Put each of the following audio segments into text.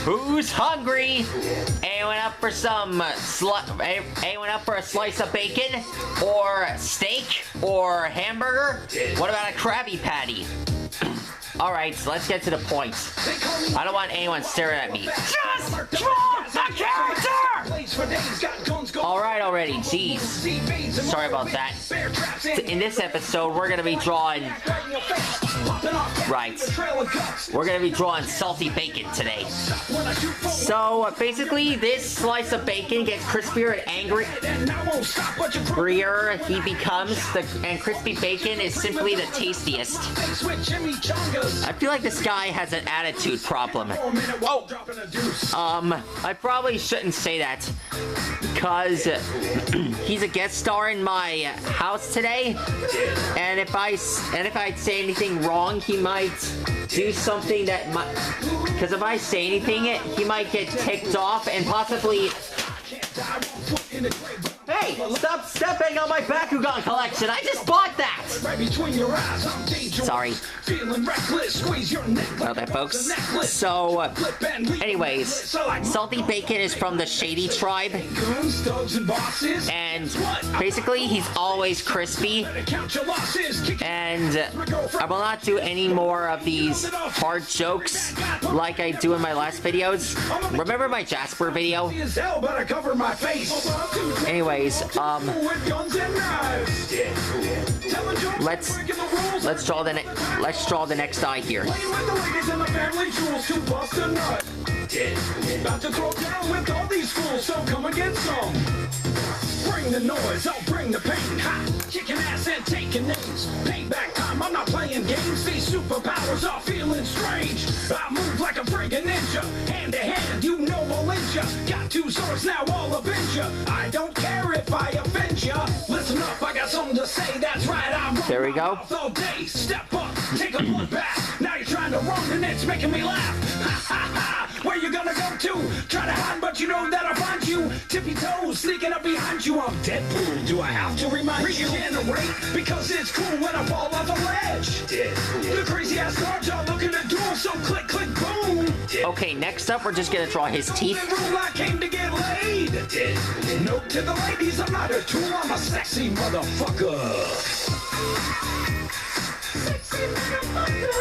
Who's hungry? Anyone up for anyone up for a slice of bacon? Or steak? Or hamburger? What about a Krabby Patty? Alright, so let's get to the point. I don't want anyone staring at me. Just draw the character! Alright already, jeez. Sorry about that. In this episode, we're gonna be drawing... Right. We're gonna be drawing salty bacon today. So, basically, this slice of bacon gets crispier and angrier he becomes, and crispy bacon is simply the tastiest. I feel like this guy has an attitude problem. Oh! I probably shouldn't say that, because he's a guest star in my house today, and if I say anything wrong, he might do something that might... Because if I say anything, he might get ticked off and possibly... Hey, stop stepping on my Bakugan collection! I just bought that! Sorry. Well, there, folks. So, anyways, Salty Bacon is from the Shady Tribe. And basically, he's always crispy. And I will not do any more of these hard jokes like I do in my last videos. Remember my Jasper video? Anyways, let's draw the next eye here. About to throw down with all these fools, so come and get some. Bring the noise, I'll bring the pain. Ha! Kicking ass and taking names. Payback time, I'm not playing games. These superpowers are feeling strange. I move like a friggin' ninja. Hand to hand, you know I'll lynch ya. Got two swords, now I'll avenge ya. I don't care if I offend ya. Listen up, I got something to say. That's right, I'm there we go. All day. Step up, take a look back. Now you're trying to run and it's making me laugh. Ha ha ha! Where you gonna go to? Try to hide, but you know that I'll find you. Tippy toes, sneaking up behind you. I'm Deadpool. Do I have to remind you? Regenerate, because it's cool when I fall off a ledge. Deadpool. The crazy ass guards are looking to do, so click, click, boom. Deadpool. Okay, next up, we're just gonna draw his teeth. I came to get laid. Deadpool. Note to the ladies, I'm not a tool, I'm a sexy motherfucker. Sexy motherfucker.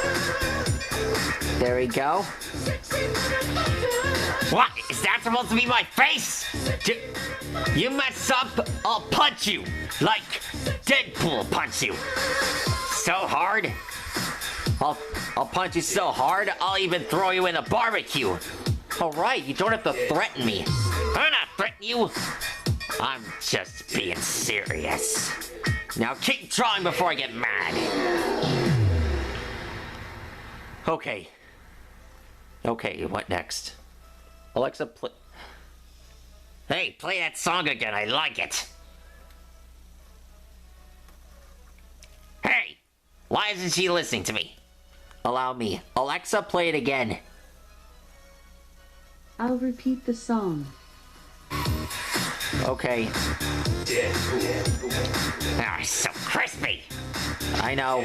There we go. What? Is that supposed to be my face? You mess up, I'll punch you. Like Deadpool punch you. So hard. I'll punch you so hard, I'll even throw you in a barbecue. Alright, you don't have to threaten me. I'm not threatening you. I'm just being serious. Now keep drawing before I get mad. Okay. Okay, what next? Alexa, play... Hey, play that song again, I like it. Hey! Why isn't she listening to me? Allow me. Alexa, play it again. I'll repeat the song. Okay. Ah, it's so crispy! I know.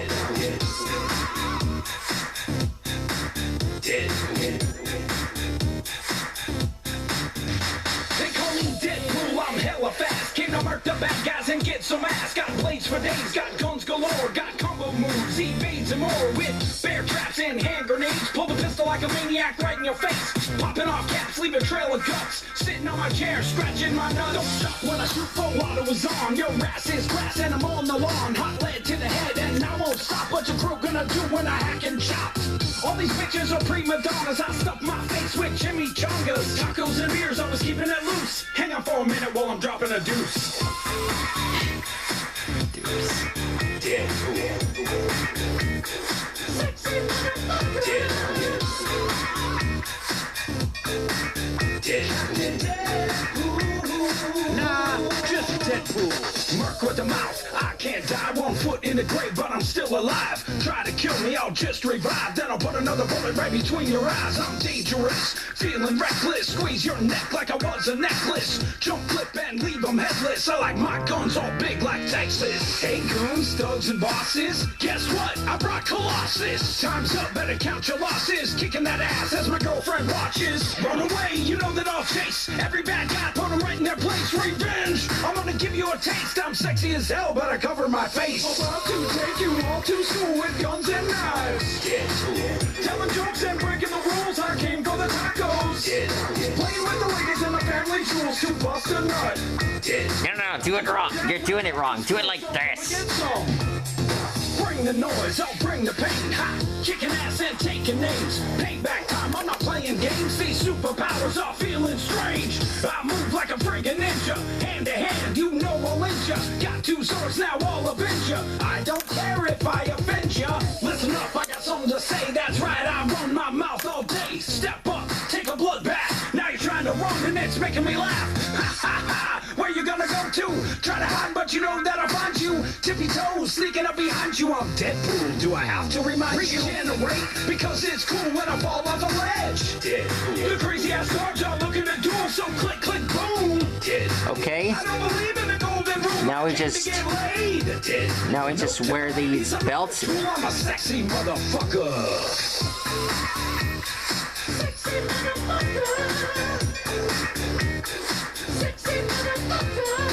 They call me Deadpool, I'm hella fast. Came to murk the bad guys and get some ass. Got blades for days, got guns galore. Got combo moves, evades and more. With bear traps and hand grenades. Pull the pistol like a maniac right in your face. Popping off caps, leave a trail of guts. Sitting on my chair, scratching my nuts. Don't stop when I shoot for water was on. Your ass is grass and I'm on the lawn. Hot lead to the head and I won't stop. What your crew gonna do when I hack and chop? All these bitches are prima donnas. I stuff my face with chimichangas. Tacos and beers, I was keeping it loose. Hang on for a minute while I'm dropping a deuce. Deuce. Deadpool. Sexy motherfucker. Deadpool. Nah, just Deadpool. Merc with the mouth. I can't die 1 foot in the grave, but I'm still alive. Try to kill me, I'll just revive. Then I'll put another bullet right between your eyes. I'm Dave dangerous, feeling reckless. Squeeze your neck like I was a necklace. Jump, flip, and leave them headless. I like my guns all big like Texas. Hey, goons, thugs, and bosses. Guess what? I brought Colossus. Time's up, better count your losses. Kicking that ass as my girlfriend watches. Run away, you know that I'll chase every bad guy, put them right in their place. Revenge, I'm gonna give you a taste. I'm sexy as hell, but I cover my face. About to take you all to school with guns and knives. Yeah, cool. Telling jokes and breaking the rules. I came for the tacos. Yeah, cool. Playing with the ladies and the family jewels to bust a nut. Yeah. No, do it wrong. You're doing it wrong. Do it like this. Bring the noise, I'll bring the pain. Ha! Kicking ass and taking names. Payback time, I'm not playing games. These superpowers are feeling strange. I move like a friggin' ninja. Hand to hand, you know I'll inch ya. Got two swords, now I'll avenge ya. I don't care if I offend ya. Listen up, I got something to say. That's right, I run my mouth all day. Step up, take a blood bath. Now you're trying to run and it's making me laugh. Ha ha ha! Where you gonna go to? Try to hide, but you know that I'll find you. Tippy toes, sneaking up behind you. I'm Deadpool. Do I have to remind you? Regenerate, because it's cool when I fall off a ledge. Deadpool. The crazy ass guards are looking to duel, so click, click, boom. Deadpool. Okay. I don't believe in the golden rule. Now we just wear these belts. I'm a sexy motherfucker. Sexy motherfucker. Sexy motherfucker.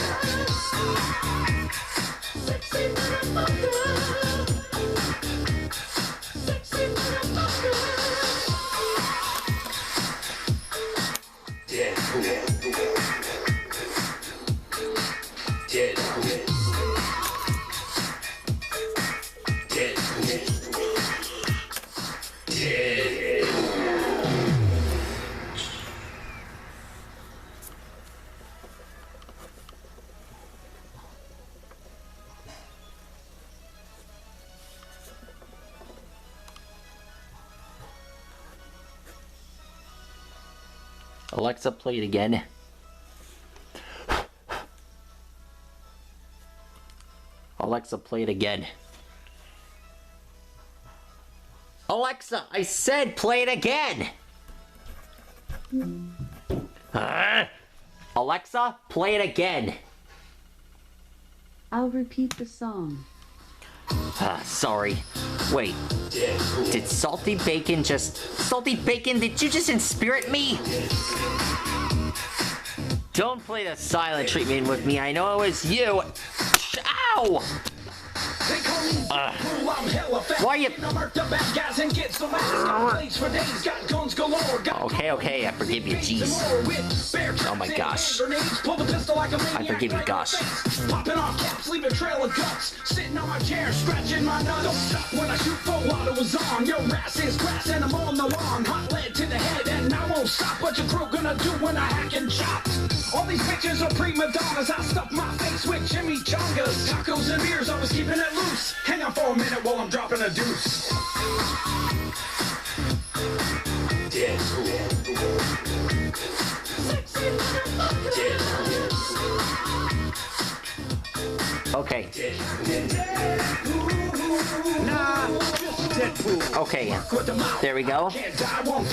Sexy motherfucker. Sexy motherfucker. Deadpool. Deadpool. Deadpool. Deadpool. Alexa, play it again. Alexa, play it again. Alexa, I said play it again! Alexa, play it again. I'll repeat the song. Sorry. Wait. Did Salty Bacon just... Salty Bacon, did you just inspirit me? Don't play the silent treatment with me. I know it was you. Ow! Why you... Okay, I forgive you, jeez. Oh my gosh. I forgive you, gosh. Popping off caps, leave a trail of guts. Sitting on my chair, scratching my nuts. Don't stop when I shoot for what it was on. Your ass is grass and I'm on the lawn. Hot lead to the head and I won't stop. What your crew gonna do when I hack and chop? All these bitches are prima donnas. I stuff my face with chimichangas. Tacos and beers, I was keeping it loose. Hang on for a minute while I'm dropping a deuce. Deadpool. Sexy motherfucker. Deadpool. Okay. Okay, there we go.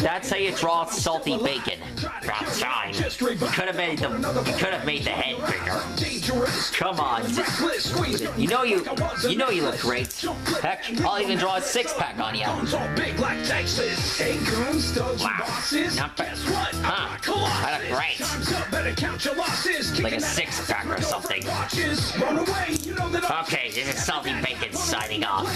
That's how you draw Salty Bacon. About time. You could have made the head bigger. Come on. You know you look great. Heck, I'll even draw a six-pack on you. Wow. Not bad. Huh. I look great. Like a six-pack or something. Okay, this is Salty Bacon signing off.